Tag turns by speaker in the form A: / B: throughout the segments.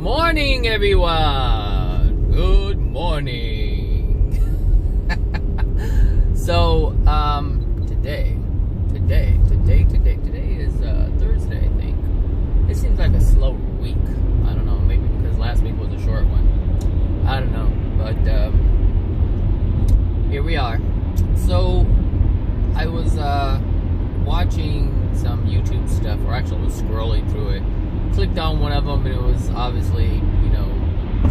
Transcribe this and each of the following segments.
A: morning, everyone. Good morning. So, today is Thursday, I think. It seems like a slow week. I don't know, maybe because last week was a short one. I don't know, but here we are. So, I was watching some YouTube stuff, or actually was scrolling through it. Clicked on one of them, and it was obviously,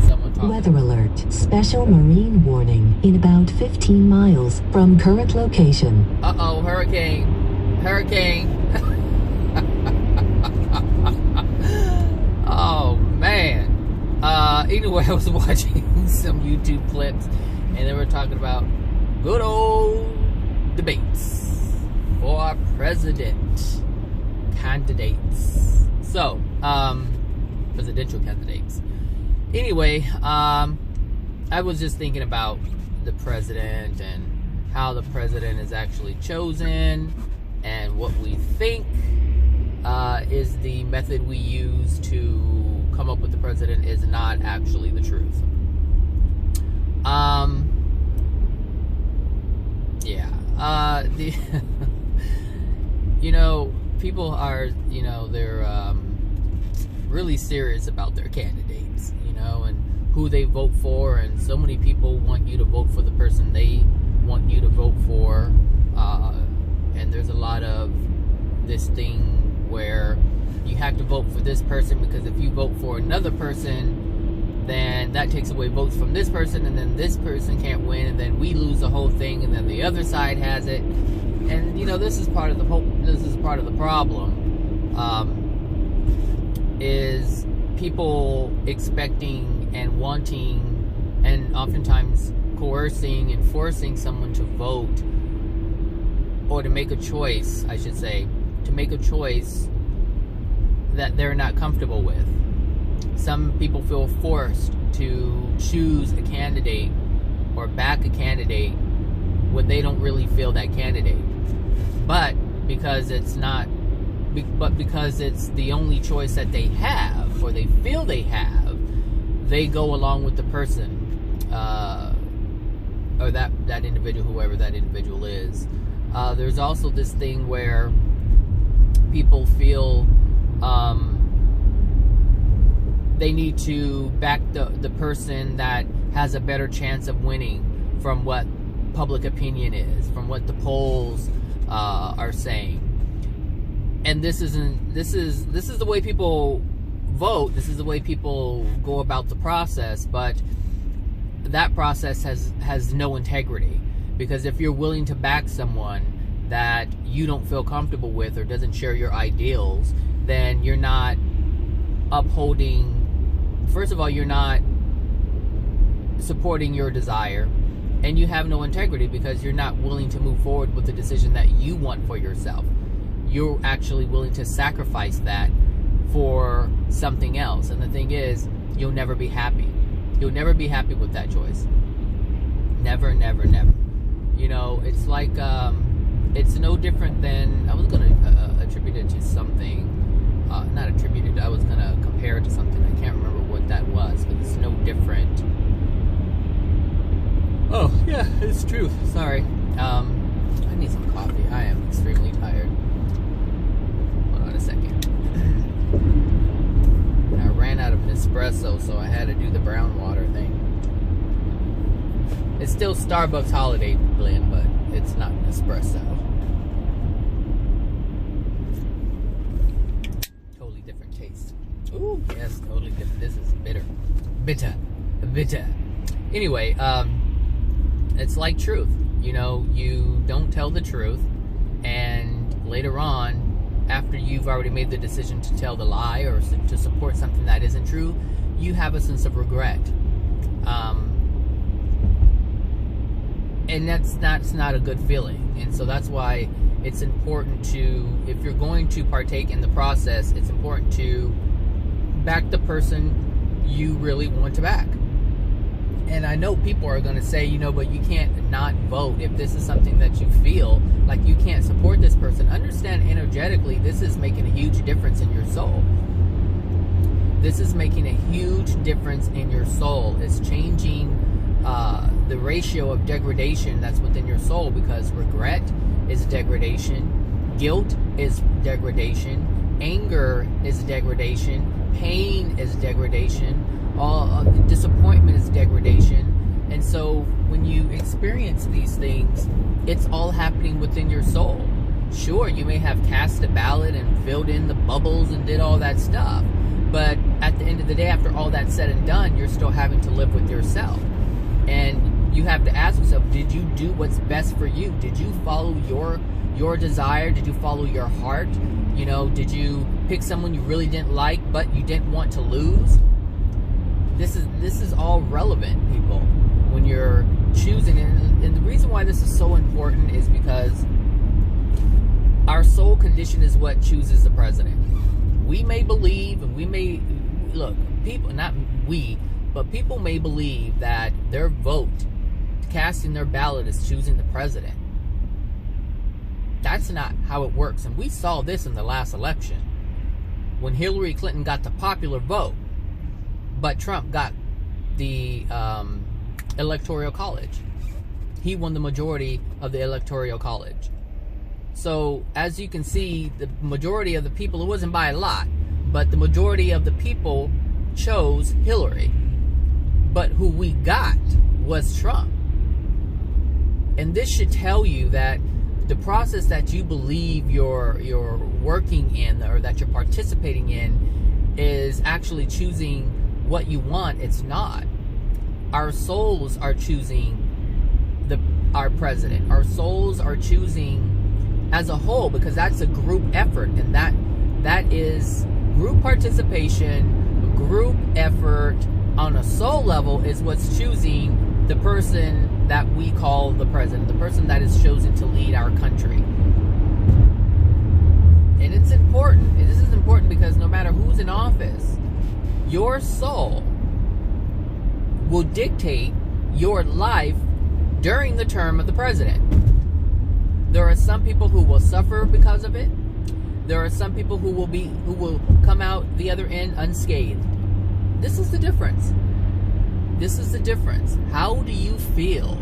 A: someone talking.
B: Weather alert. Special marine warning in about 15 miles from current location.
A: Uh-oh, hurricane. Oh, man. Anyway, I was watching some YouTube clips, and they were talking about good old debates for president candidates. So, presidential candidates. Anyway, I was just thinking about the president and how the president is actually chosen, and what we think is the method we use to come up with the president is not actually the truth. People are, they're really serious about their candidates, and who they vote for, and so many people want you to vote for the person they want you to vote for, and there's a lot of this thing where you have to vote for this person, because if you vote for another person, then that takes away votes from this person, and then this person can't win, and then we lose the whole thing, and then the other side has it. And this is part of the problem, is people expecting and wanting, and oftentimes coercing and forcing someone to vote, or to make a choice, I should say, to make a choice that they're not comfortable with. Some people feel forced to choose a candidate or back a candidate when they don't really feel that candidate. But because it's the only choice that they have, or they feel they have, they go along with the person, or that individual, whoever that individual is. There's also this thing where people feel they need to back the person that has a better chance of winning from what public opinion is, from what the polls are saying. And this is the way people vote. This is the way people go about the process. But that process has no integrity, because if you're willing to back someone that you don't feel comfortable with or doesn't share your ideals, then you're not upholding. First of all, you're not supporting your desire, and you have no integrity, because you're not willing to move forward with the decision that you want for yourself. You're actually willing to sacrifice that for something else. And the thing is, you'll never be happy. You'll never be happy with that choice. Never, never, never. It's like, it's no different than, I was going to attribute it to something, not attribute it, I was going to compare it to something. I can't remember what that was, but it's no different. Oh, yeah, it's true. Sorry. I need some coffee. I am extremely tired. Hold on a second. I ran out of Nespresso, so I had to do the brown water thing. It's still Starbucks holiday blend, but it's not Nespresso. Totally different taste. Ooh, yes, totally different. This is bitter. Bitter. Anyway, it's like truth. You don't tell the truth, and later on, after you've already made the decision to tell the lie or to support something that isn't true, you have a sense of regret. And that's not a good feeling. And so that's why it's important to, if you're going to partake in the process, it's important to back the person you really want to back. And I know people are going to say, but you can't not vote if this is something that you feel like you can't support this person. Understand energetically, this is making a huge difference in your soul. This is making a huge difference in your soul. It's changing the ratio of degradation that's within your soul, because regret is degradation, guilt is degradation, anger is degradation, pain is degradation, disappointment is degradation. And so when you experience these things, it's all happening within your soul. Sure, you may have cast a ballot and filled in the bubbles and did all that stuff, but at the end of the day, after all that's said and done, you're still having to live with yourself. And you have to ask yourself, did you do what's best for you? Did you follow your desire? Did you follow your heart? You know, did you pick someone you really didn't like, but you didn't want to lose? This is all relevant, people, when you're choosing. And the reason why this is so important is because our soul condition is what chooses the president. We may believe, and we may, look, people, not we, but people may believe that their vote, casting their ballot, is choosing the president. That's not how it works. And we saw this in the last election, when Hillary Clinton got the popular vote, but Trump got the electoral college. He won the majority of the electoral college. So as you can see, the majority of the people, it wasn't by a lot, but the majority of the people chose Hillary. But who we got was Trump. And this should tell you that the process that you believe you're working in, or that you're participating in, is actually choosing what you want. It's not. Our souls are choosing our president. Our souls are choosing as a whole, because that's a group effort, and that is group participation, group effort on a soul level is what's choosing the person that we call the president, the person that is chosen to lead our country. And it's important. This is important because no matter who's in office, your soul will dictate your life during the term of the president. There are some people who will suffer because of it. There are some people who will come out the other end unscathed. This is the difference. This is the difference. How do you feel?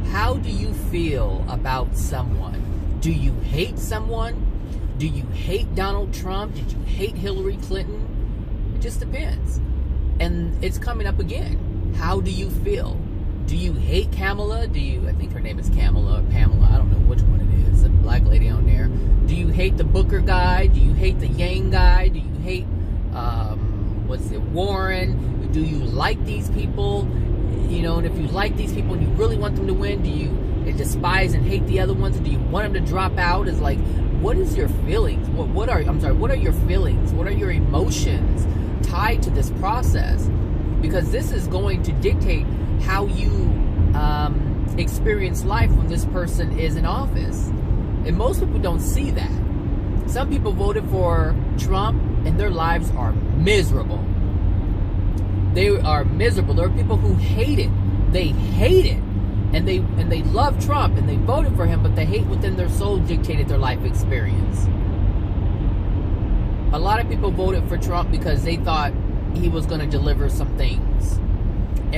A: How do you feel about someone? Do you hate someone? Do you hate Donald Trump? Did you hate Hillary Clinton? It just depends. And it's coming up again. How do you feel? Do you hate Kamala? I think her name is Kamala or Pamela. I don't know which one it is. The black lady on there. Do you hate the Booker guy? Do you hate the Yang guy? Do you hate, Warren? Do you like these people? You know, and if you like these people and you really want them to win, do you despise and hate the other ones? Or do you want them to drop out? It's like, what is your feelings? What are your feelings? What are your emotions tied to this process? Because this is going to dictate how you experience life when this person is in office. And most people don't see that. Some people voted for Trump and their lives are miserable. They are miserable. There are people who hate it. They hate it. And they love Trump and they voted for him, but the hate within their soul dictated their life experience. A lot of people voted for Trump because they thought he was going to deliver some things.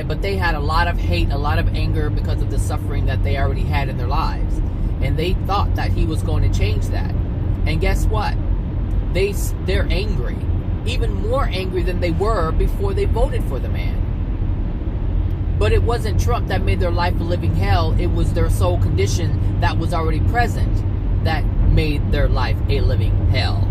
A: But they had a lot of hate, a lot of anger because of the suffering that they already had in their lives. And they thought that he was going to change that. And guess what? They're angry. Even more angry than they were before they voted for the man. But it wasn't Trump that made their life a living hell. It was their soul condition that was already present that made their life a living hell.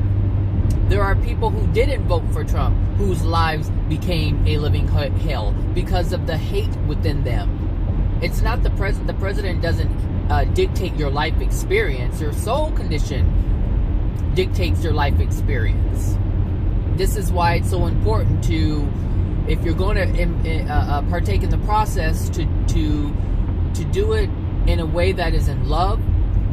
A: There are people who didn't vote for Trump whose lives became a living hell because of the hate within them. It's not the president. The president doesn't dictate your life experience. Your soul condition dictates your life experience. This is why it's so important to, if you're going to partake in the process, to do it in a way that is in love.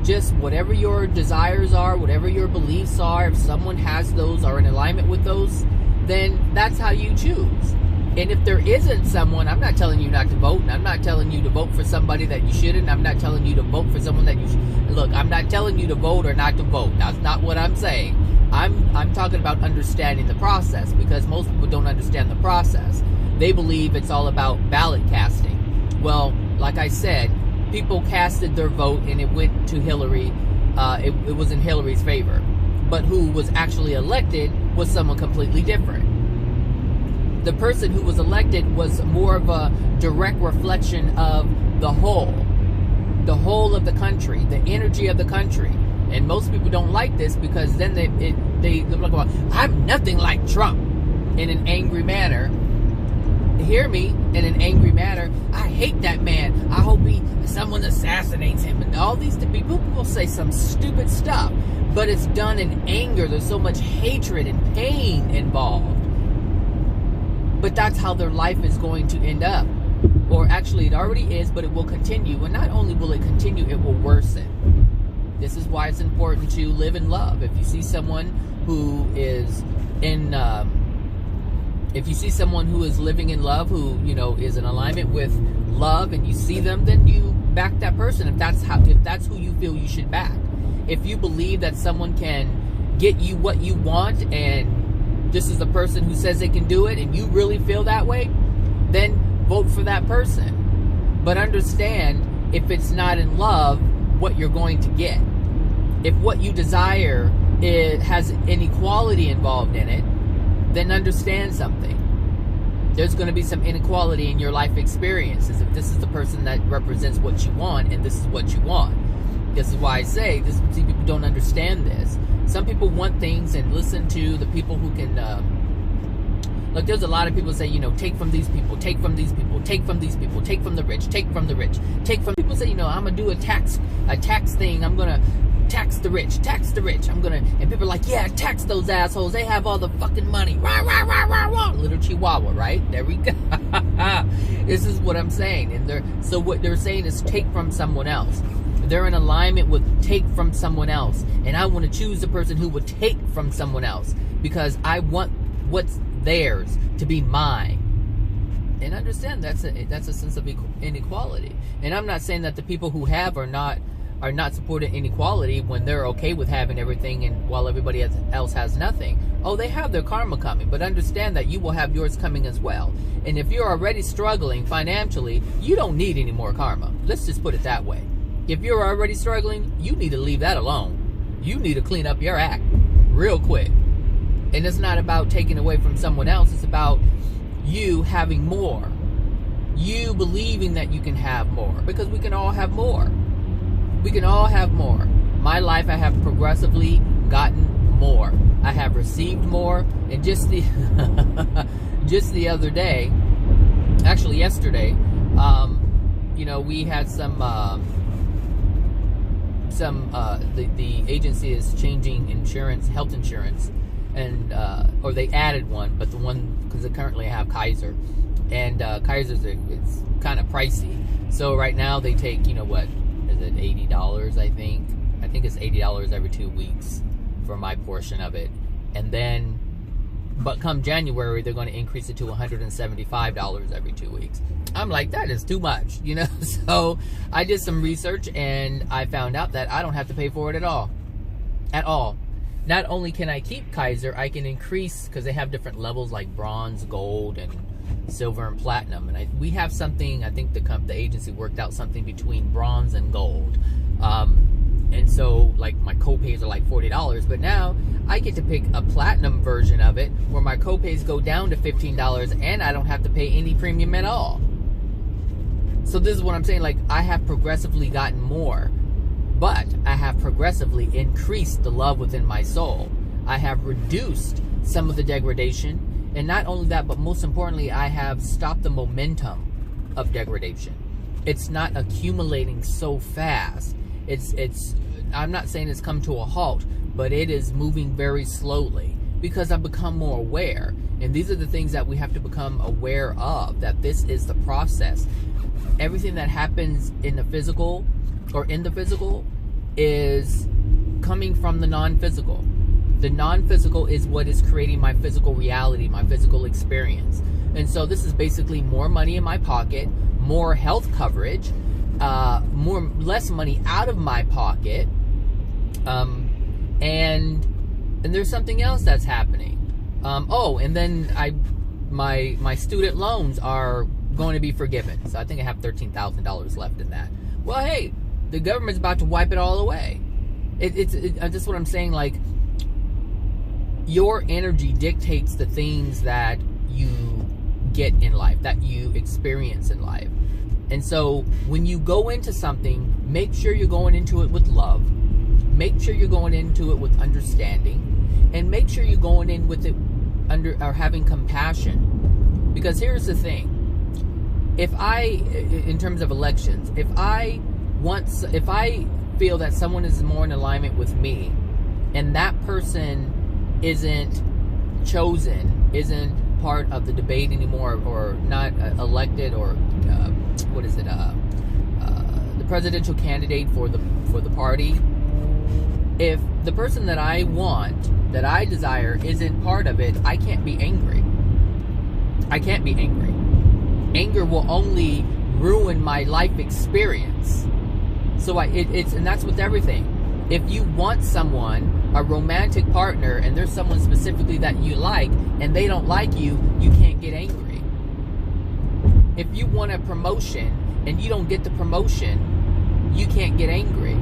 A: Just whatever your desires are, whatever your beliefs are, if someone has those or in alignment with those, then that's how you choose. And if there isn't someone, I'm not telling you not to vote, and I'm not telling you to vote for somebody that you shouldn't. I'm not telling you to vote for someone that you should. Look, I'm not telling you to vote or not to vote. That's not what I'm saying. I'm talking about understanding the process, because most people don't understand the process. They believe it's all about ballot casting. Well, like I said, people casted their vote and it went to Hillary. It was in Hillary's favor. But who was actually elected was someone completely different. The person who was elected was more of a direct reflection of the whole of the country, the energy of the country. And most people don't like this, because then they look like, well, I'm nothing like Trump, in an angry manner. Hear me, in an angry manner. I hate that man. I hope someone assassinates him. And all these people will say some stupid stuff, but it's done in anger. There's so much hatred and pain involved. But that's how their life is going to end up. Or actually, it already is, but it will continue. And not only will it continue, it will worsen. This is why it's important to live in love. If you see someone who is living in love, who, you know, is in alignment with love, and you see them, then you back that person. If that's who you feel you should back. If you believe that someone can get you what you want, and this is the person who says they can do it, and you really feel that way, then vote for that person. But understand, if it's not in love, what you're going to get. If what you desire has inequality involved in it, then understand something. There's going to be some inequality in your life experiences if this is the person that represents what you want, and this is what you want. This is why I say this. See, people don't understand this. Some people want things and listen to the people who can. Look, there's a lot of people say, you know, take from these people, take from these people, take from these people, take from the rich, take from the rich, take from people say, you know, I'm gonna do a tax thing. I'm gonna tax the rich, and people are like, yeah, tax those assholes. They have all the fucking money. Rah, rah, rah, rah, rah. Little Chihuahua, right? There we go. This is what I'm saying. And so what they're saying is take from someone else. They're in alignment with take from someone else. And I want to choose the person who would take from someone else, because I want what's theirs to be mine. And understand that's a sense of inequality. And I'm not saying that the people who have are not supporting inequality when they're okay with having everything, and while everybody else has nothing. Oh, they have their karma coming, but understand that you will have yours coming as well. And if you're already struggling financially, you don't need any more karma. Let's just put it that way. If you're already struggling, you need to leave that alone. You need to clean up your act real quick. And it's not about taking away from someone else. It's about you having more. You believing that you can have more. Because we can all have more. We can all have more. My life, I have progressively gotten more. I have received more. And just the other day, actually yesterday, you know, we had the agency is changing insurance, health insurance. And or they added one, but the one, because they currently have Kaiser, and Kaiser's it's kind of pricey. So right now they take, you know, what is it, $80? I think it's $80 every 2 weeks for my portion of it, and then, but come January they're going to increase it to $175 every 2 weeks. I'm like, that is too much, you know. So I did some research and I found out that I don't have to pay for it at all. Not only can I keep Kaiser, I can increase, because they have different levels like bronze, gold, and silver and platinum. And we have something, I think the agency worked out something between bronze and gold. And so, like, my copays are like $40, but now I get to pick a platinum version of it where my copays go down to $15 and I don't have to pay any premium at all. So this is what I'm saying, like, I have progressively gotten more. But I have progressively increased the love within my soul. I have reduced some of the degradation. And not only that, but most importantly, I have stopped the momentum of degradation. It's not accumulating so fast. I'm not saying it's come to a halt, but it is moving very slowly because I've become more aware. And these are the things that we have to become aware of, that this is the process. Everything that happens in the physical is coming from the non-physical. The non-physical is what is creating my physical reality, my physical experience. And so this is basically more money in my pocket, more health coverage, less money out of my pocket, and And there's something else that's happening. And then my student loans are going to be forgiven. So I think I have $13,000 left in that. Well, hey, the government's about to wipe it all away. It's just what I'm saying. Like, your energy dictates the things that you get in life, that you experience in life. And so when you go into something, make sure you're going into it with love. Make sure you're going into it with understanding, and make sure you're going in with it having compassion. Because here's the thing. In terms of elections, if I feel that someone is more in alignment with me, and that person isn't chosen, isn't part of the debate anymore, or not elected, or the presidential candidate for the party, if the person that I want, that I desire, isn't part of it, I can't be angry. I can't be angry. Anger will only ruin my life experience. So and that's with everything. If you want someone, a romantic partner, and there's someone specifically that you like, and they don't like you, you can't get angry. If you want a promotion and you don't get the promotion, you can't get angry.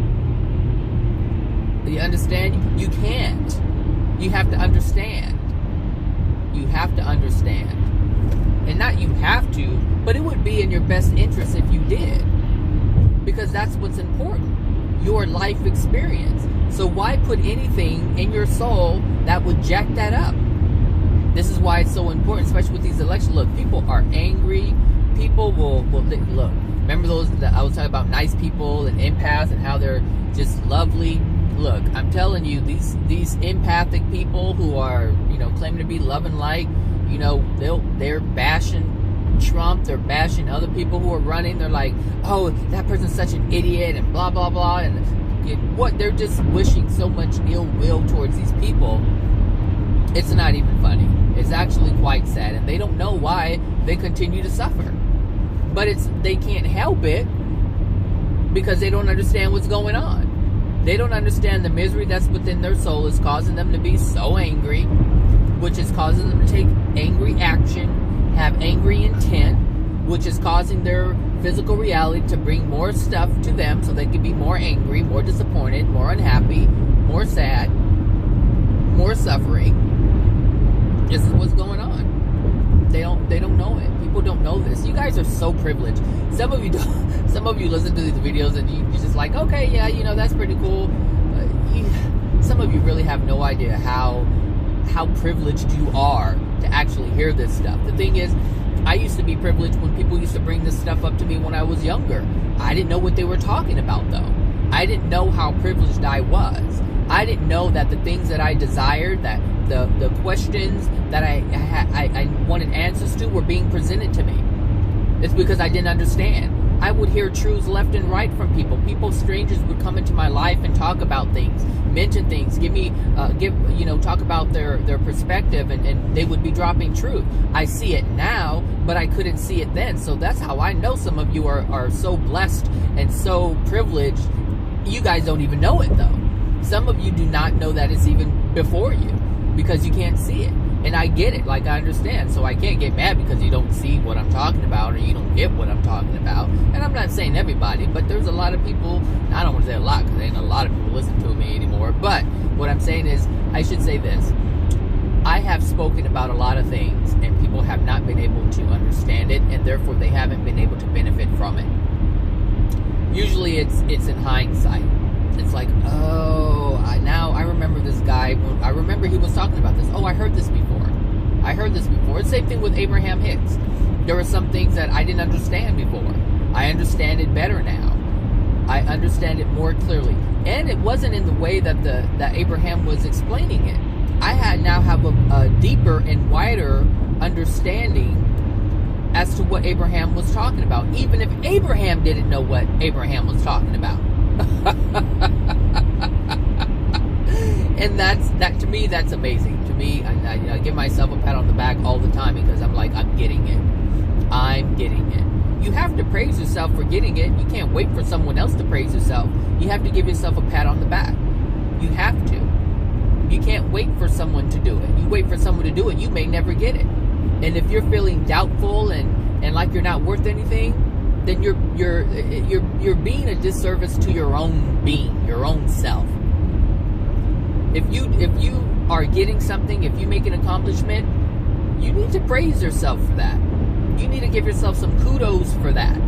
A: You understand? You can't. You have to understand. You have to understand. And not you have to, but it would be in your best interest if you did. Because that's what's important. Your life experience. So why put anything in your soul that would jack that up? This is why it's so important, especially with these elections. Look, people are angry. People will look. Remember those that I was talking about, nice people and empaths and how they're just lovely. Look, I'm telling you, these empathic people who are, claiming to be love and light, they're bashing Trump, they're bashing other people who are running. They're like, oh, that person's such an idiot and blah blah blah, and they're just wishing so much ill will towards these people. It's not even funny. It's actually quite sad, and they don't know why they continue to suffer. But they can't help it because they don't understand what's going on. They don't understand the misery that's within their soul is causing them to be so angry, which is causing them to take angry action, have angry intent, which is causing their physical reality to bring more stuff to them so they can be more angry, more disappointed, more unhappy, more sad, more suffering. This is what's going on. They don't know it. People don't know this. You guys are so privileged. Some of you don't. Some of you listen to these videos and you're just like, okay, yeah, that's pretty cool. Some of you really have no idea how privileged you are to actually hear this stuff. The thing is, I used to be privileged when people used to bring this stuff up to me when I was younger. I didn't know what they were talking about, though. I didn't know how privileged I was. I didn't know that the things that I desired, that the questions that I wanted answers to were being presented to me. It's because I didn't understand. I would hear truths left and right from people. Strangers would come into my life and talk about things, mention things, talk about their perspective, and they would be dropping truth. I see it now, but I couldn't see it then. So that's how I know some of you are so blessed and so privileged. You guys don't even know it, though. Some of you do not know that it's even before you because you can't see it. And I get it, I understand. So I can't get mad because you don't see what I'm talking about or you don't get what I'm talking about. And I'm not saying everybody, but there's a lot of people. I don't want to say a lot because there ain't a lot of people listen to me anymore. But what I'm saying is, I should say this. I have spoken about a lot of things and people have not been able to understand it, and therefore they haven't been able to benefit from it. Usually it's in hindsight. It's like, oh, now I remember this guy. I remember he was talking about this. Oh, I heard this before. It's the same thing with Abraham Hicks. There were some things that I didn't understand before. I understand it better now. I understand it more clearly. And it wasn't in the way that Abraham was explaining it. I now have a deeper and wider understanding as to what Abraham was talking about, even if Abraham didn't know what Abraham was talking about. And that to me, that's amazing. To me, I give myself a pat on the back all the time because I'm like, I'm getting it. I'm getting it. You have to praise yourself for getting it. You can't wait for someone else to praise yourself. You have to give yourself a pat on the back. You have to. You can't wait for someone to do it. You wait for someone to do it, you may never get it. And if you're feeling doubtful and like you're not worth anything, then you're being a disservice to your own being, your own self. If you are getting something, if you make an accomplishment, you need to praise yourself for that. You need to give yourself some kudos for that,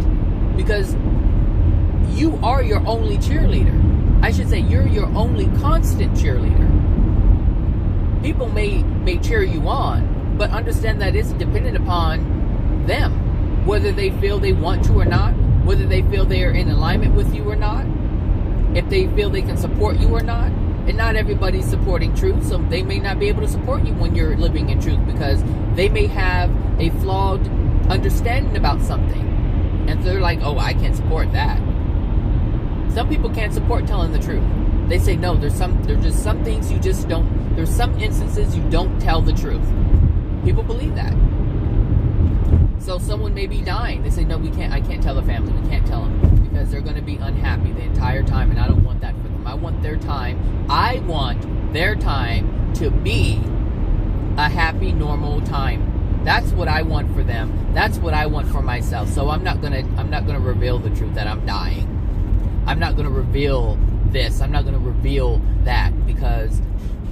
A: because you are your only cheerleader. I should say you're your only constant cheerleader. People may cheer you on, but understand that it's dependent upon them, whether they feel they want to or not, whether they feel they are in alignment with you or not, if they feel they can support you or not. And not everybody's supporting truth, so they may not be able to support you when you're living in truth, because they may have a flawed understanding about something, and they're like, oh, I can't support that. Some people can't support telling the truth. They say, no, there's just some things you just don't, there's some instances you don't tell the truth. People believe that. So someone may be dying. They say, no, I can't tell the family. We can't tell them, because they're going to be unhappy the entire time, and I don't want that for them. I want their time to be a happy, normal time. That's what I want for them. That's what I want for myself. So I'm not gonna reveal the truth that I'm dying. I'm not gonna reveal this. I'm not gonna reveal that, because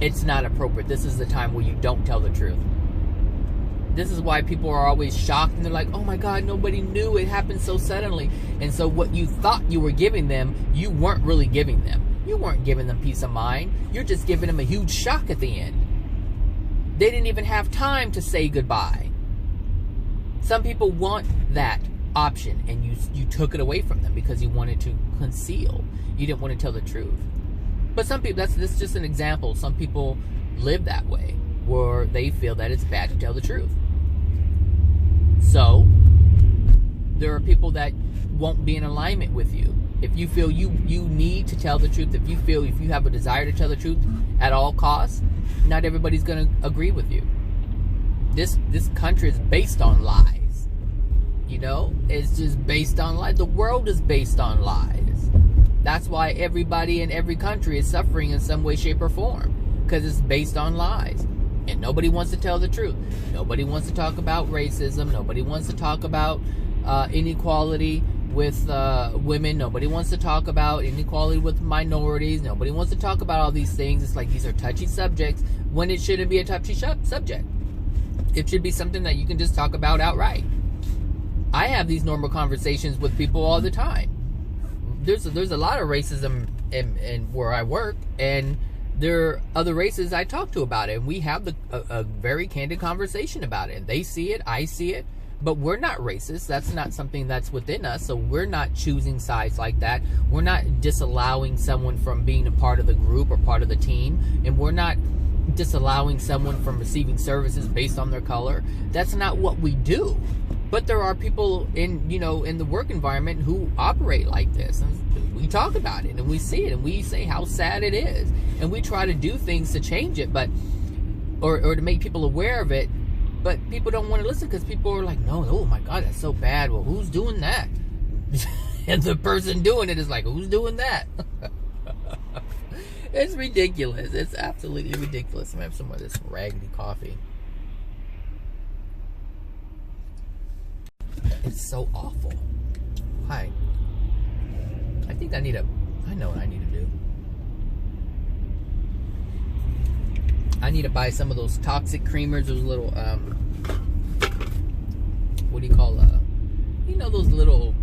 A: it's not appropriate. This is the time where you don't tell the truth. This is why people are always shocked, and they're like, oh my God, nobody knew, it happened so suddenly. And so what you thought you were giving them, you weren't really giving them. You weren't giving them peace of mind. You're just giving them a huge shock at the end. They didn't even have time to say goodbye. Some people want that option, and you took it away from them because you wanted to conceal. You didn't want to tell the truth. But some people, this is just an example. Some people live that way, where they feel that it's bad to tell the truth. So there are people that won't be in alignment with you. If you feel you need to tell the truth, if you have a desire to tell the truth at all costs, not everybody's going to agree with you. This country is based on lies. You know, it's just based on lies. The world is based on lies. That's why everybody in every country is suffering in some way, shape, or form, because it's based on lies. And nobody wants to tell the truth. Nobody wants to talk about racism. Nobody wants to talk about inequality with women. Nobody wants to talk about inequality with minorities. Nobody wants to talk about all these things. It's like these are touchy subjects when it shouldn't be a touchy subject. It should be something that you can just talk about outright. I have these normal conversations with people all the time. There's a lot of racism in where I work, and there are other races I talk to about it, and we have a very candid conversation about it. They see it, I see it, but we're not racist. That's not something that's within us, so we're not choosing sides like that. We're not disallowing someone from being a part of the group or part of the team, and we're not disallowing someone from receiving services based on their color. That's not what we do. But there are people in the work environment who operate like this, and we talk about it, and we see it, and we say how sad it is, and we try to do things to change it, but or to make people aware of it. But people don't want to listen, because people are like, no, oh my God, that's so bad. Well, who's doing that? And the person doing it is like, who's doing that? It's ridiculous. It's absolutely ridiculous. I'm going to have some of this raggedy coffee. It's so awful. Hi. I think I know what I need to do. I need to buy some of those toxic creamers, those little, what do you call, those little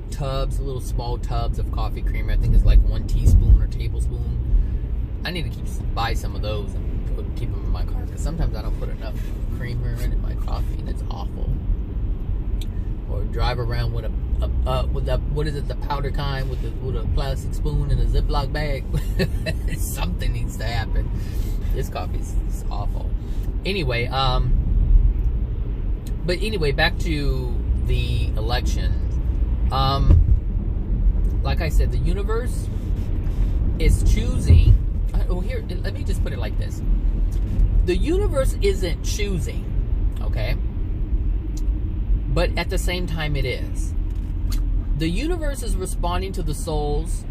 A: tubs, little small tubs of coffee creamer. I think it's like 1 teaspoon or tablespoon. I need to buy some of those and keep them in my car, because sometimes I don't put enough creamer in my coffee, and it's awful. Or drive around with the powder kind with a plastic spoon and a Ziploc bag. Something needs to happen. This coffee is awful. Anyway, but anyway, back to the election. Like I said, the universe is choosing. Here, let me just put it like this: the universe isn't choosing, okay? But at the same time, it is. The universe is responding to the souls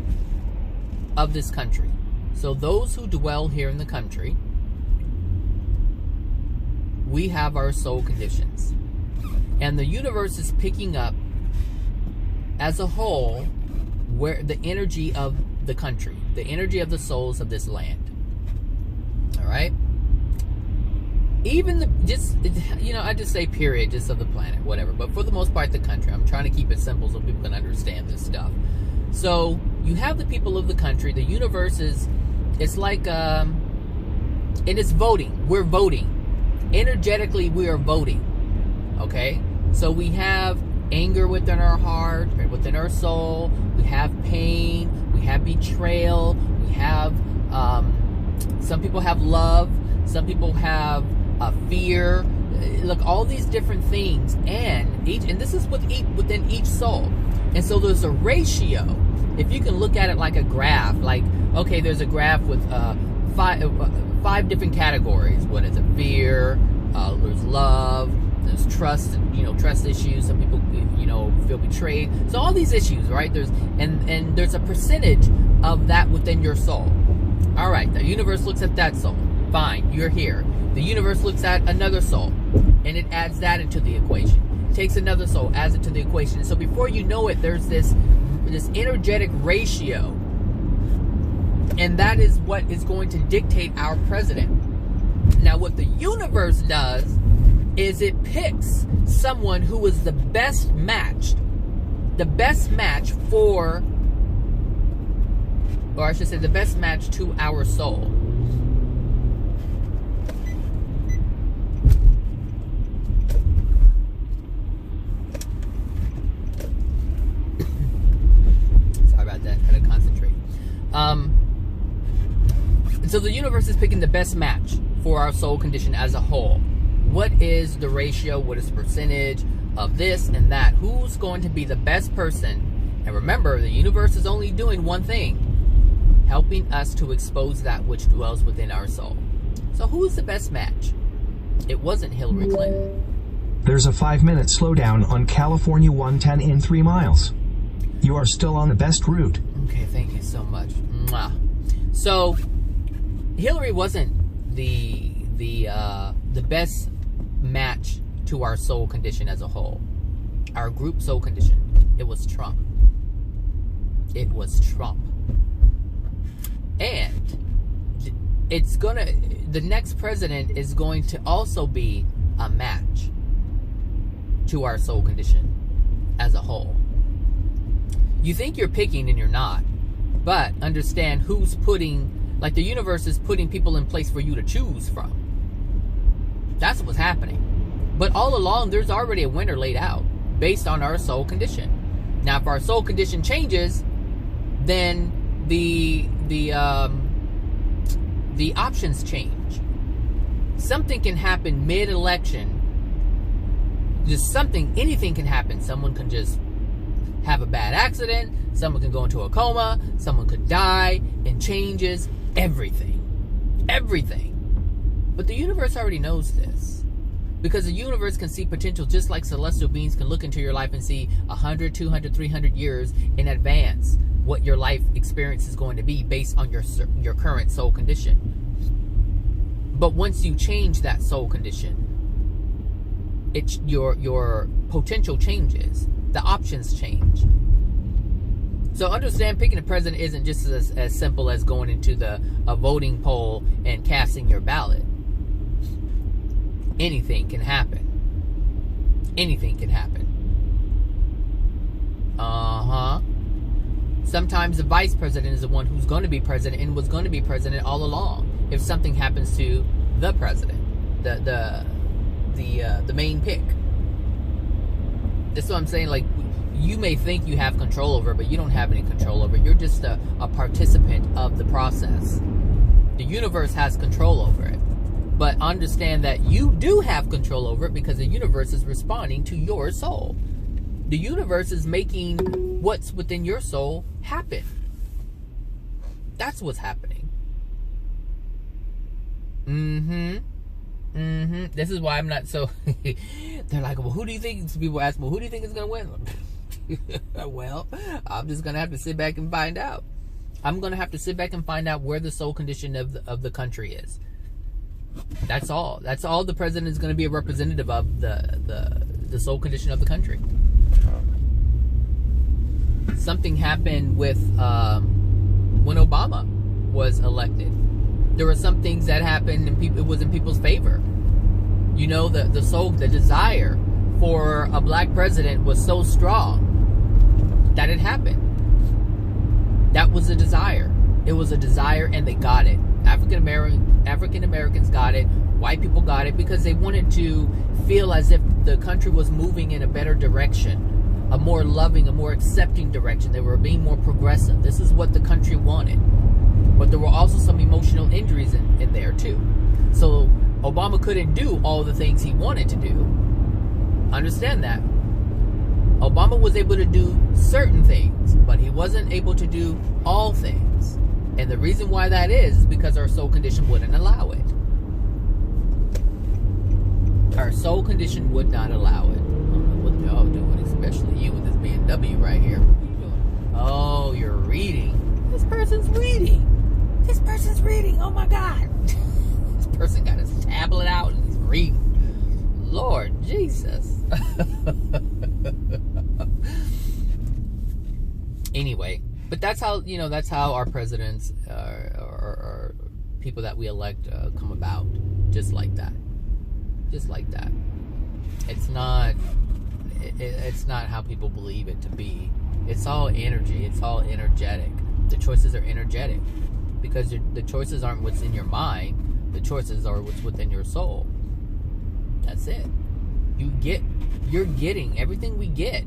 A: of this country. So those who dwell here in the country, we have our soul conditions. And the universe is picking up as a whole where the energy of the country, the energy of the souls of this land. All right? Even I just say period, just of the planet, whatever. But for the most part, the country. I'm trying to keep it simple so people can understand this stuff. So you have the people of the country. The universe it's like, and it's voting. We're voting. Energetically, we are voting. Okay? So we have anger within our heart, within our soul. We have pain. We have betrayal. We have, some people have love. Some people have fear. Look, all these different things. And this is within each soul. And so there's a ratio. If you can look at it like a graph, like, okay, there's a graph with five different categories. What is it? Fear, there's love, there's trust, trust issues. Some people, feel betrayed. So all these issues, right? And there's a percentage of that within your soul. All right, the universe looks at that soul. Fine, you're here. The universe looks at another soul, and it adds that into the equation. Takes another soul, adds it to the equation. So before you know it, there's this energetic ratio. And that is what is going to dictate our president. Now, what the universe does is it picks someone who is the best match for, or I should say, the best match to our soul. Sorry about that. I had to concentrate. So the universe is picking the best match for our soul condition as a whole. What is the ratio? What is the percentage of this and that? Who's going to be the best person? And remember, the universe is only doing one thing: helping us to expose that which dwells within our soul. So who's the best match? It wasn't Hillary Clinton.
C: There's a 5-minute slowdown on California 110 in 3 miles. You are still on the best route.
A: Okay, thank you so much. Mwah. So Hillary wasn't the best match to our soul condition as a whole. Our group soul condition. It was Trump. It was Trump. And the next president is going to also be a match to our soul condition as a whole. You think you're picking and you're not. But understand who's like the universe is putting people in place for you to choose from. That's what's happening. But all along, there's already a winner laid out based on our soul condition. Now, if our soul condition changes, then the options change. Something can happen mid-election. Anything can happen. Someone can just have a bad accident. Someone can go into a coma. Someone could die. And changes everything. Everything. But the universe already knows this. Because the universe can see potential just like celestial beings can look into your life and see 100, 200, 300 years in advance what your life experience is going to be based on your current soul condition. But once you change that soul condition, your potential changes. The options change. So understand, picking a president isn't just as simple as going into a voting poll and casting your ballot. Anything can happen. Anything can happen. Sometimes the vice president is the one who's going to be president and was going to be president all along. If something happens to the president, the main pick. That's what I'm saying. Like, you may think you have control over it, but you don't have any control over it. You're just a participant of the process. The universe has control over it. But understand that you do have control over it because the universe is responding to your soul. The universe is making what's within your soul happen. That's what's happening. This is why I'm not so... They're like, well, who do you think... People ask, well, who do you think is going to win? Well, I'm just going to have to sit back and find out. I'm going to have to sit back and find out where the soul condition of the country is. That's all. That's all the president is going to be a representative of, the soul condition of the country. Something happened with when Obama was elected. There were some things that happened and it was in people's favor. You know, the desire for a black president was so strong that it happened. That was a desire. It was a desire, and they got it. African Americans got it. White people got it because they wanted to feel as if the country was moving in a better direction, a more loving, a more accepting direction. They were being more progressive. This is what the country wanted. But there were also some emotional injuries in there too. So Obama couldn't do all the things he wanted to do. Understand that. Obama was able to do certain things, but he wasn't able to do all things. And the reason why that is because our soul condition wouldn't allow it. Our soul condition would not allow it. I don't know what y'all doing, especially you with this BMW right here. What are you doing? Oh, you're reading. This person's reading. This person's reading. Oh my God. This person got his tablet out and he's reading. Lord Jesus. Anyway, but that's how, you know, that's how our presidents or people that we elect come about. Just like that. Just like that. It's not how people believe it to be. It's all energy. It's all energetic. The choices are energetic because the choices aren't what's in your mind. The choices are what's within your soul. That's it. You're getting everything we get.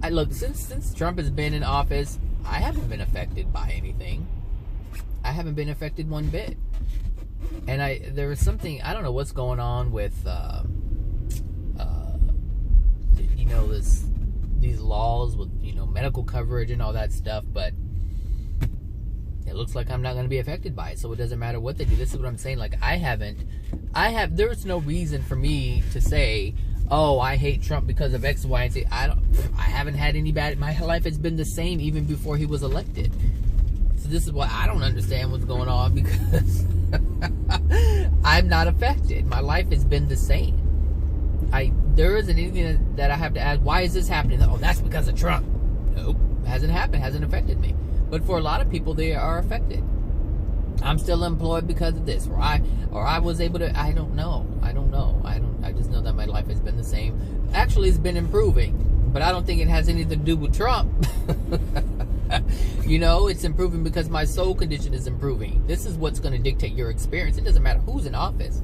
A: Look, since Trump has been in office, I haven't been affected by anything. I haven't been affected one bit. And there was something, I don't know what's going on with, you know, these laws with, you know, medical coverage and all that stuff, but it looks like I'm not going to be affected by it, so it doesn't matter what they do. This is what I'm saying. Like, there's no reason for me to say, oh, I hate Trump because of X, Y, and Z. I haven't had any bad, my life has been the same even before he was elected. So this is why I don't understand what's going on, because I'm not affected. My life has been the same. There isn't anything that I have to ask, why is this happening? Oh, that's because of Trump. Nope, hasn't happened, hasn't affected me. But for a lot of people, they are affected. I'm still employed because of this, or I was able to. I don't know. I just know that my life has been the same. Actually, it's been improving, but I don't think it has anything to do with Trump. You know, it's improving because my soul condition is improving. This is what's going to dictate your experience. It doesn't matter who's in office,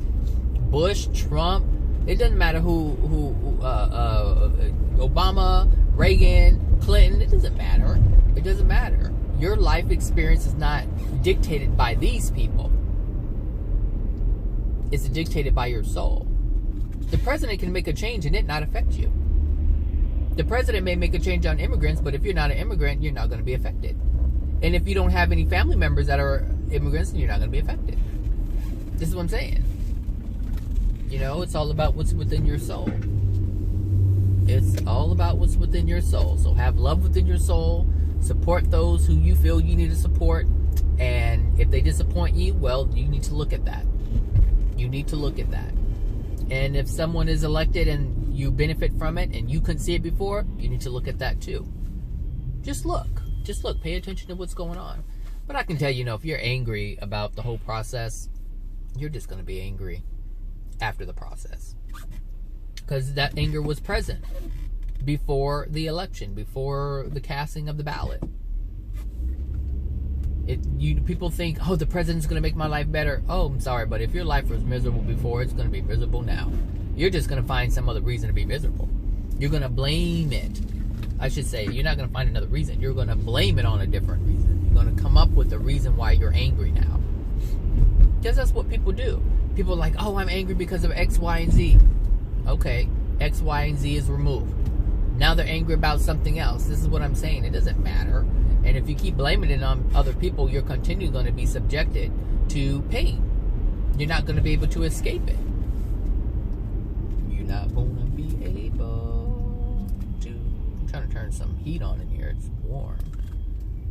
A: Bush, Trump. It doesn't matter who Obama, Reagan, Clinton. It doesn't matter. It doesn't matter. Your life experience is not dictated by these people. It's dictated by your soul. The president can make a change and it not affect you. The president may make a change on immigrants, but if you're not an immigrant, you're not going to be affected. And if you don't have any family members that are immigrants, then you're not going to be affected. This is what I'm saying. You know, it's all about what's within your soul. It's all about what's within your soul. So have love within your soul. Support those who you feel you need to support. And if they disappoint you, well, you need to look at that. You need to look at that. And if someone is elected and you benefit from it and you couldn't see it before, you need to look at that too. Just look. Just look. Pay attention to what's going on. But I can tell you, if you're angry about the whole process, you're just going to be angry after the process. Because that anger was present before the election, before the casting of the ballot. People think, oh, the president's going to make my life better. Oh, I'm sorry, but if your life was miserable before, it's going to be miserable now. You're just going to find some other reason to be miserable. You're going to blame it. I should say, you're not going to find another reason. You're going to blame it on a different reason. You're going to come up with the reason why you're angry now. Because that's what people do. People are like, oh, I'm angry because of X, Y, and Z. Okay, X, Y, and Z is removed. Now they're angry about something else. This is what I'm saying. It doesn't matter. And if you keep blaming it on other people, you're continually going to be subjected to pain. You're not going to be able to escape it. You're not going to be able to... I'm trying to turn some heat on in here. It's warm.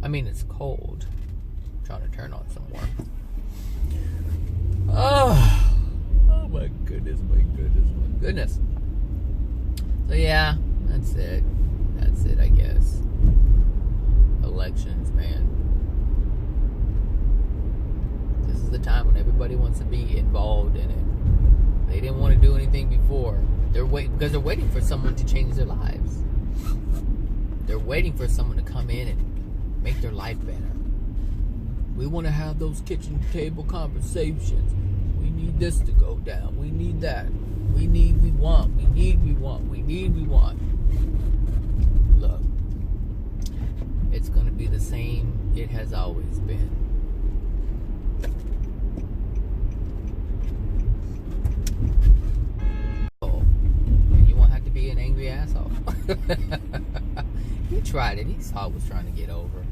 A: I mean, it's cold. trying to turn on some warmth. Oh my goodness, my goodness, my goodness. So yeah, that's it. That's it, I guess. Elections, man. This is the time when everybody wants to be involved in it. They didn't want to do anything before. They're waiting for someone to change their lives. They're waiting for someone to come in and make their life better. We want to have those kitchen table conversations. We need this to go down. We need that. We want. Look, it's going to be the same it has always been. And you won't have to be an angry asshole. He tried it. He saw what was trying to get over.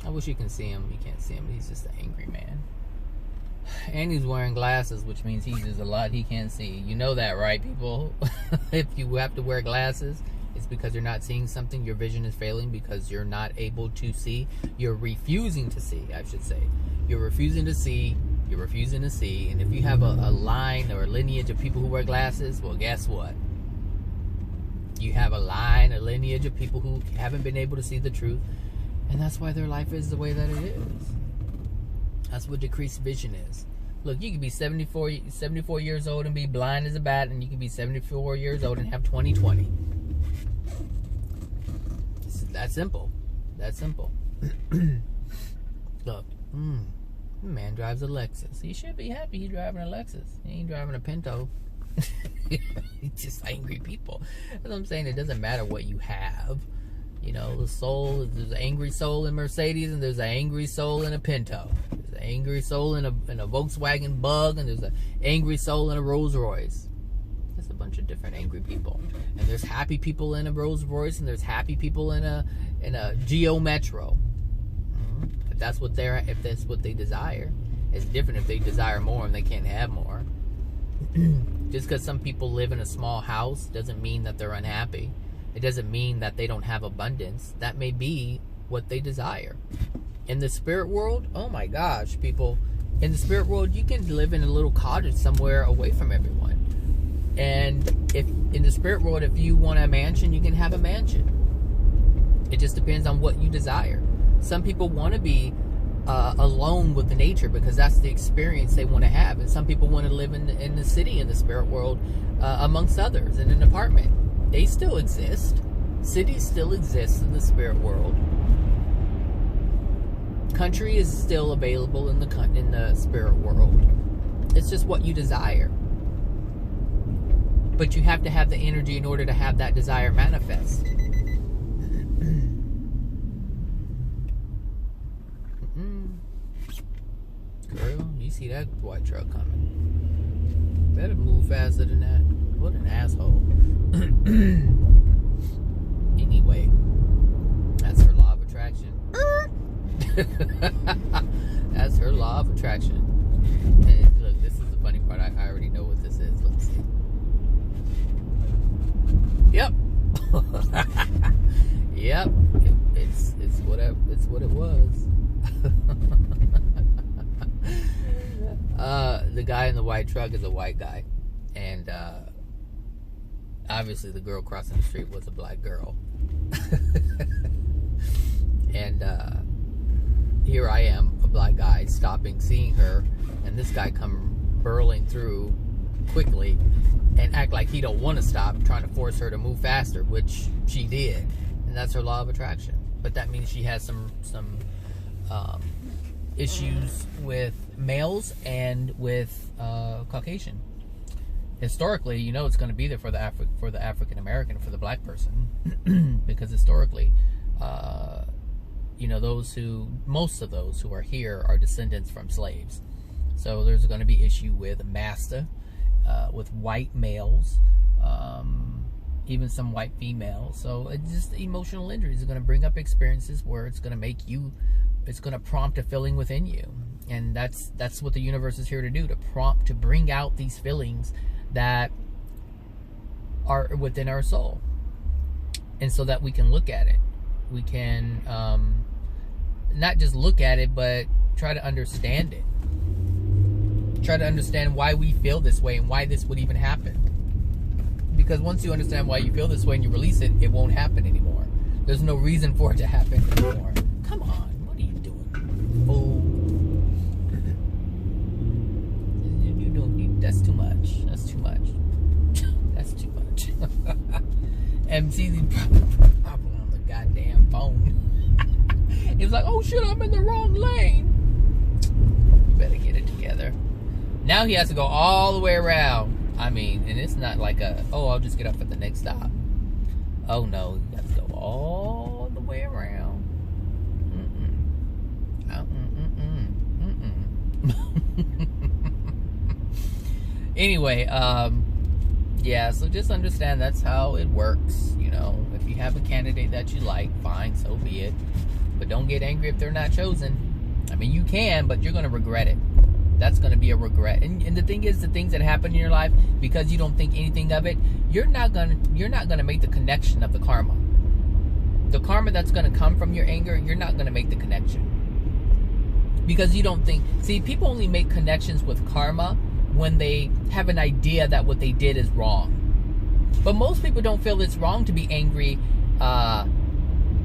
A: I wish you can see him. You can't see him. He's just an angry man. And he's wearing glasses, which means he uses a lot he can't see. You know that, right, people? If you have to wear glasses, it's because you're not seeing something. Your vision is failing because you're not able to see. You're refusing to see, I should say. You're refusing to see. You're refusing to see. And if you have a line or a lineage of people who wear glasses, well, guess what? You have a lineage of people who haven't been able to see the truth. And that's why their life is the way that it is. That's what decreased vision is. Look, you can be 74 years old and be blind as a bat, and you can be 74 years old and have 20/20. It's that simple. That simple. Look, the man drives a Lexus. He should be happy he's driving a Lexus. He ain't driving a Pinto. He's just angry people. That's what I'm saying. It doesn't matter what you have. You know, the soul, there's an angry soul in Mercedes, and there's an angry soul in a Pinto. There's an angry soul in a Volkswagen Bug, and there's an angry soul in a Rolls Royce. There's a bunch of different angry people. And there's happy people in a Rolls Royce, and there's happy people in a Geo Metro. If that's what they desire. It's different if they desire more and they can't have more. Just because some people live in a small house doesn't mean that they're unhappy. It doesn't mean that they don't have abundance. That may be what they desire. In the spirit world, oh my gosh, people. In the spirit world, you can live in a little cottage somewhere away from everyone. And if in the spirit world, if you want a mansion, you can have a mansion. It just depends on what you desire. Some people want to be alone with the nature because that's the experience they want to have. And some people want to live in the city, in the spirit world, amongst others, in an apartment. They still exist. Cities still exist in the spirit world. Country is still available in the spirit world. It's just what you desire. But you have to have the energy in order to have that desire manifest. Girl, you see that white truck coming. Better move faster than that. What an asshole. Anyway, that's her law of attraction. That's her law of attraction. And look, this is the funny part. I already know what this is. Let's see. Yep. Yep. It's what it was. The guy in the white truck is a white guy, and obviously the girl crossing the street was a black girl. And here I am, a black guy, stopping, seeing her, and this guy come burling through quickly and act like he don't want to stop, trying to force her to move faster, which she did, and that's her law of attraction. But that means she has some issues with males and with Caucasian. Historically, you know it's going to be there for the African American, for the black person, because historically, you know, most of those who are here are descendants from slaves. So there's going to be issue with master, with white males, even some white females. So it's just emotional injuries are going to bring up experiences where it's going to make you, it's going to prompt a feeling within you. And that's what the universe is here to do, to bring out these feelings that are within our soul. And so that we can look at it. We can not just look at it, but try to understand it. Try to understand why we feel this way and why this would even happen. Because once you understand why you feel this way and you release it, it won't happen anymore. There's no reason for it to happen anymore. Come on, what are you doing? Oh, you doing? That's too much. That's too much. That's too much. MC problem on the goddamn phone. It's like, oh shit, I'm in the wrong lane. You better get it together. Now he has to go all the way around. I mean, and it's not like oh, I'll just get off at the next stop. Oh no, you have to go all the way around. Anyway, yeah, so just understand that's how it works. You know, if you have a candidate that you like, fine, so be it. But don't get angry if they're not chosen. I mean, you can, but you're going to regret it. That's going to be a regret. And the thing is, the things that happen in your life, because you don't think anything of it, you're not going to make the connection of the karma. The karma that's going to come from your anger, you're not going to make the connection. Because you don't think... See, people only make connections with karma when they have an idea that what they did is wrong. But most people don't feel it's wrong to be angry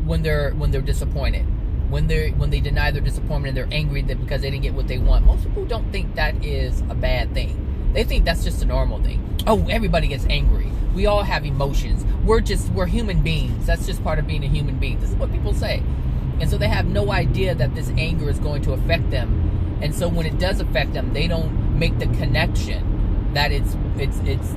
A: when they're disappointed. When they deny their disappointment and they're angry because they didn't get what they want. Most people don't think that is a bad thing. They think that's just a normal thing. Oh, everybody gets angry. We all have emotions. We're human beings. That's just part of being a human being. This is what people say. And so they have no idea that this anger is going to affect them. And so when it does affect them, they don't make the connection that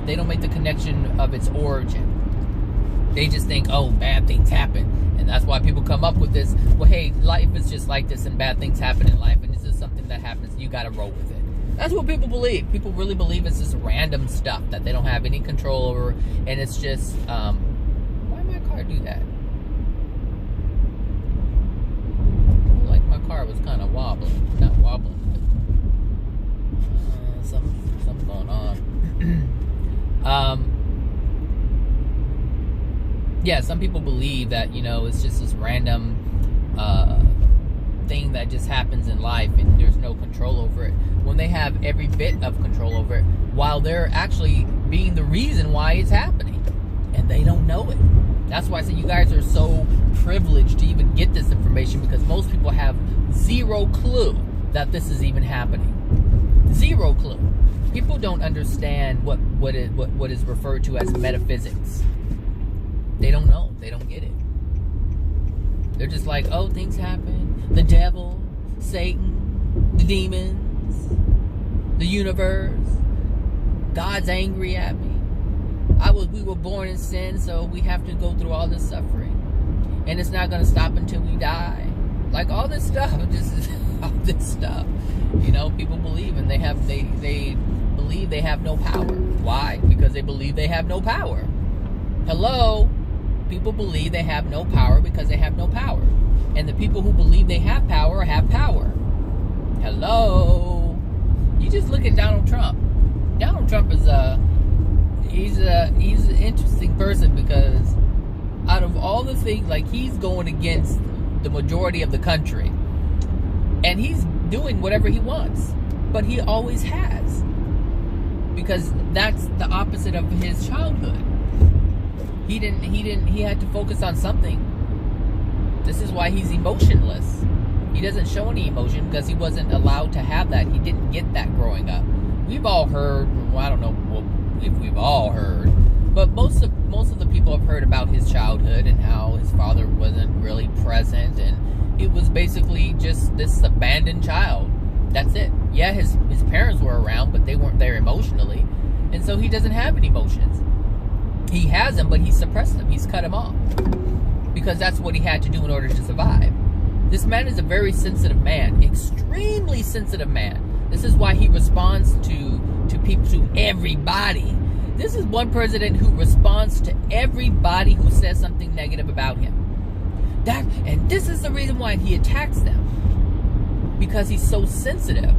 A: they don't make the connection of its origin. They just think, oh, bad things happen. And that's why people come up with this, well, hey, life is just like this and bad things happen in life and this is something that happens, you gotta roll with it. That's what people believe. People really believe it's this random stuff that they don't have any control over, and it's just, why my car do that? Like my car was kind of wobbling. Not wobbling, but something going on. Yeah, some people believe that, you know, it's just this random thing that just happens in life and there's no control over it, when they have every bit of control over it, while they're actually being the reason why it's happening. And they don't know it. That's why I say you guys are so privileged to even get this information, because most people have zero clue that this is even happening. Zero clue. People don't understand what is referred to as metaphysics. They don't know. They don't get it. They're just like, oh, things happen. The devil, Satan, the demons, the universe. God's angry at me. We were born in sin, so we have to go through all this suffering. And it's not going to stop until we die. Like all this stuff. All this stuff. You know, people believe, and they believe they have no power. Why? Because they believe they have no power. Hello? People believe they have no power because they have no power. And the people who believe they have power. Hello? You just look at Donald Trump. Donald Trump is he's an interesting person, because out of all the things, like, he's going against the majority of the country. And he's doing whatever he wants. But he always has. Because that's the opposite of his childhood. He had to focus on something. This is why he's emotionless. He doesn't show any emotion because he wasn't allowed to have that. He didn't get that growing up. We've all heard, well, I don't know if we've all heard, but most of the people have heard about his childhood and how his father wasn't really present, and it was basically just this abandoned child. That's it. Yeah, his parents were around, but they weren't there emotionally, and so he doesn't have any emotions. He has them, but he suppressed them. He's cut them off. Because that's what he had to do in order to survive. This man is a very sensitive man. Extremely sensitive man. This is why he responds to people, to everybody. This is one president who responds to everybody who says something negative about him. And this is the reason why he attacks them. Because he's so sensitive.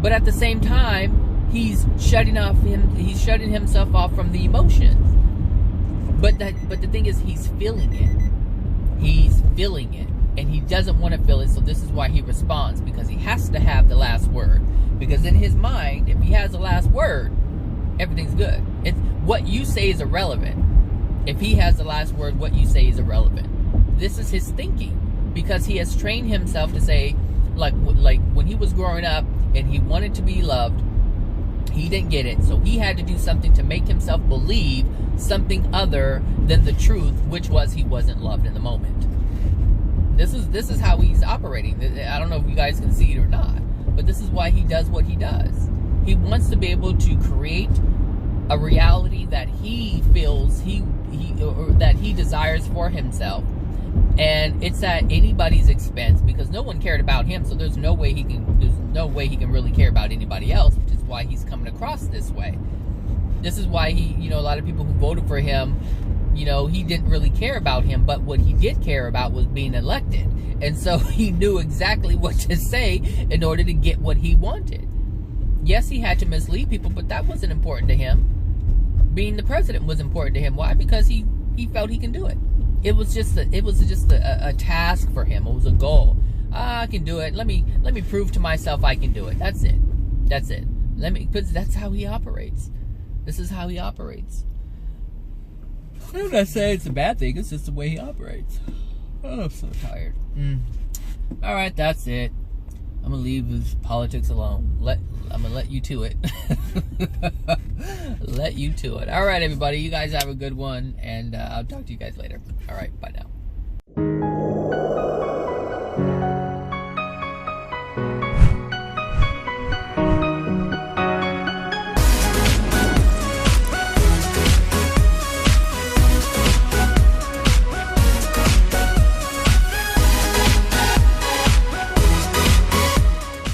A: But at the same time, he's shutting himself off from the emotions. But the thing is, he's feeling it. He's feeling it. and he doesn't want to feel it, so this is why he responds, because he has to have the last word. Because in his mind, if he has the last word, everything's good. It's what you say is irrelevant. If he has the last word, what you say is irrelevant. This is his thinking, because he has trained himself to say, like when he was growing up and he wanted to be loved, he didn't get it, so he had to do something to make himself believe something other than the truth, which was he wasn't loved in the moment. This is how he's operating. I don't know if you guys can see it or not, but this is why he does what he does. He wants to be able to create a reality that he feels or that he desires for himself, and it's at anybody's expense, because no one cared about him, so there's no way he can really care about anybody else, which is why he's coming across this way. This is why he, a lot of people who voted for him, he didn't really care about him, but what he did care about was being elected. And so he knew exactly what to say in order to get what he wanted. Yes, he had to mislead people, but that wasn't important to him. Being the president was important to him. Why? Because he felt he can do it. It was just a task for him. It was a goal. I can do it. Let me prove to myself I can do it. That's it. Because that's how he operates. This is how he operates. I'm not saying it's a bad thing. It's just the way he operates. Oh, I'm so tired. All right, that's it. I'm gonna leave his politics alone. I'm gonna let you to it. Let you to it. All right, everybody. You guys have a good one, and I'll talk to you guys later. All right, bye now.